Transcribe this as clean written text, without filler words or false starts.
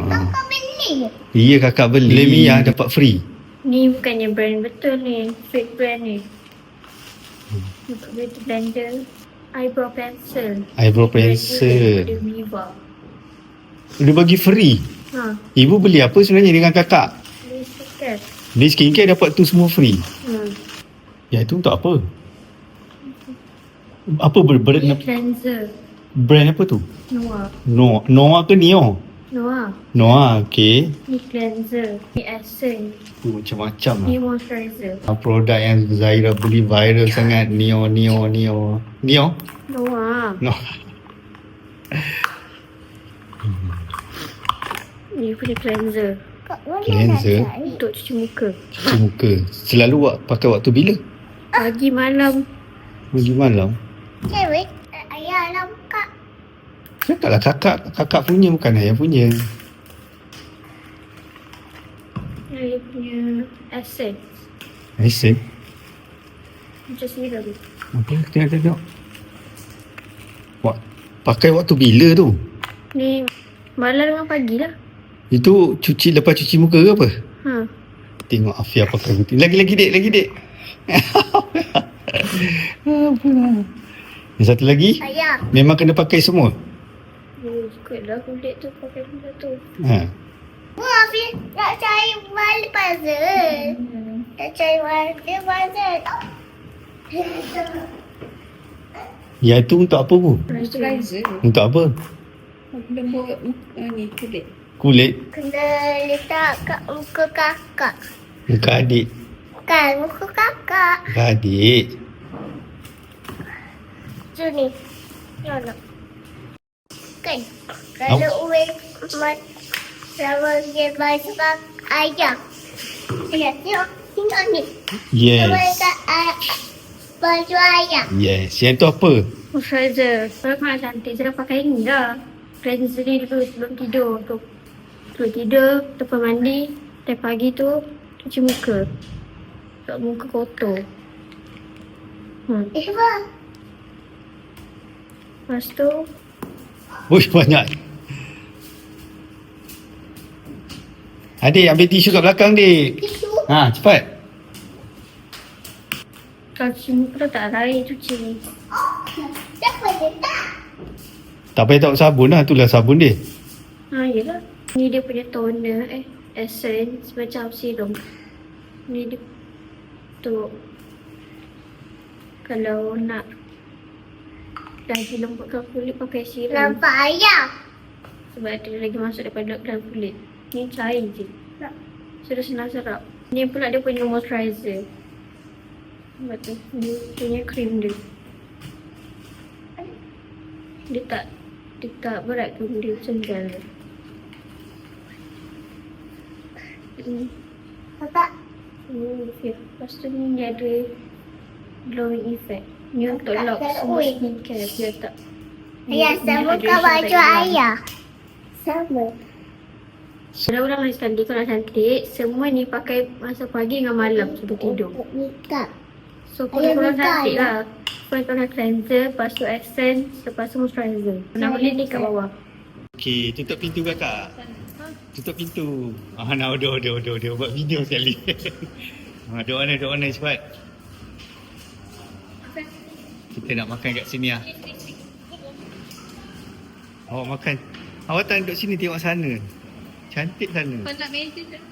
Kakak beli. Iya kakak beli. Lemia dapat free. Ni bukannya brand betul ni. Fake brand ni. Dapat beauty blender. Eyebrow pencil. Eyebrow Brand pencil. dia daripada Viva. Dia bagi free. Ha. Ibu beli apa sebenarnya dengan kakak? Beli stiker. Beli skincare dapat tu semua free. Ya itu untuk apa? Apa brand Cleanser. brand apa tu? Noah. Noah ke Neo? Noah. Noah, okey. Ni cleanser. Ni essence. Macam-macam Ni lah. moisturizer. Produk yang Zaira beli viral sangat. Neo. Noah. No. Ni punya cleanser. Kak mana Cleanser? nak cari? Untuk cuci muka. Cuci muka. Selalu pakai waktu bila? Pagi malam. Pagi malam. Cewek. Ayah lah buka. Cakaplah kakak punya bukan ayah punya. Dia punya essence. Asyik. Macam serum. Okay, tengok. Pakai waktu bila tu? Ni malam dengan pagi lah. Itu lepas cuci muka ke apa? Ha. Tengok Afia pakai putih. Lagi dek. Apalah. Yang satu lagi, Ayah. memang kena pakai semua. Ikutlah kulit tu pakai benda tu. Ha. Hafiz nak cari balik puzzle. Nak cari balik puzzle. Ya itu untuk apa bu? Moisturizer. Untuk apa? Lembut ni kulit. Kulit Kena letak kat muka kakak. muka adik. Bukan muka kakak. Muka adik. Tu ni. Ya nak. Kan. Kalau uwe sama dia baju ayah. Ayah tengok ni. Yes. Sama dekat baju ayah. Yes. Yang tu apa? Moisturizer. Kalau kau nak cantik, jangan pakai ni lah. Cleanser ni dulu sebelum tidur tu. Sebelum tidur, lepas mandi, dan pagi tu, cuci muka. Tak muka kotor. Bang. Lepas tu, Uish banyak. Adik ambil tisu kat belakang dik. Tisu. Ha cepat. kalau cuci muka tu tak ada air cuci. Siapa letak? Tak payah tahu sabun lah. Itulah sabun dia. Ha, yelah. Ni dia punya toner, essence macam serum. Ni dia tu. Kalau nak lagi lembutkan kulit pakai serum. Nampak ayah. Sebab dia lagi masuk daripada dalam kulit. Ni cair je. Sudah senang serap. Ni pula dia punya moisturizer. Sebab tu, dia punya krim dia. Dia tak berat pun, dia senggal. Kakak. Lepas tu ni dia ada glowing effect. Ni untuk lock semua Ui. skincare dia tak. Ayah sama ke baju ayah? Sama. Kalau orang lain sekali kalau nak cantik, semua ni pakai masa pagi dengan malam sebelum tidur. Nikah. So Ayah kurang buka, cantik ayah. lah. Korang pakai cleanser, lepas tu essence, lepas tu moisturizer. Nak beli ni kat bawah. Okey, tutup pintu kakak. Tutup pintu. Nak order. Buat video sekali. Duk mana cepat. Kita nak makan kat sini lah. Awak makan. Awak tak duduk sini tengok sana. Cantik sana. Kau nak meja tak?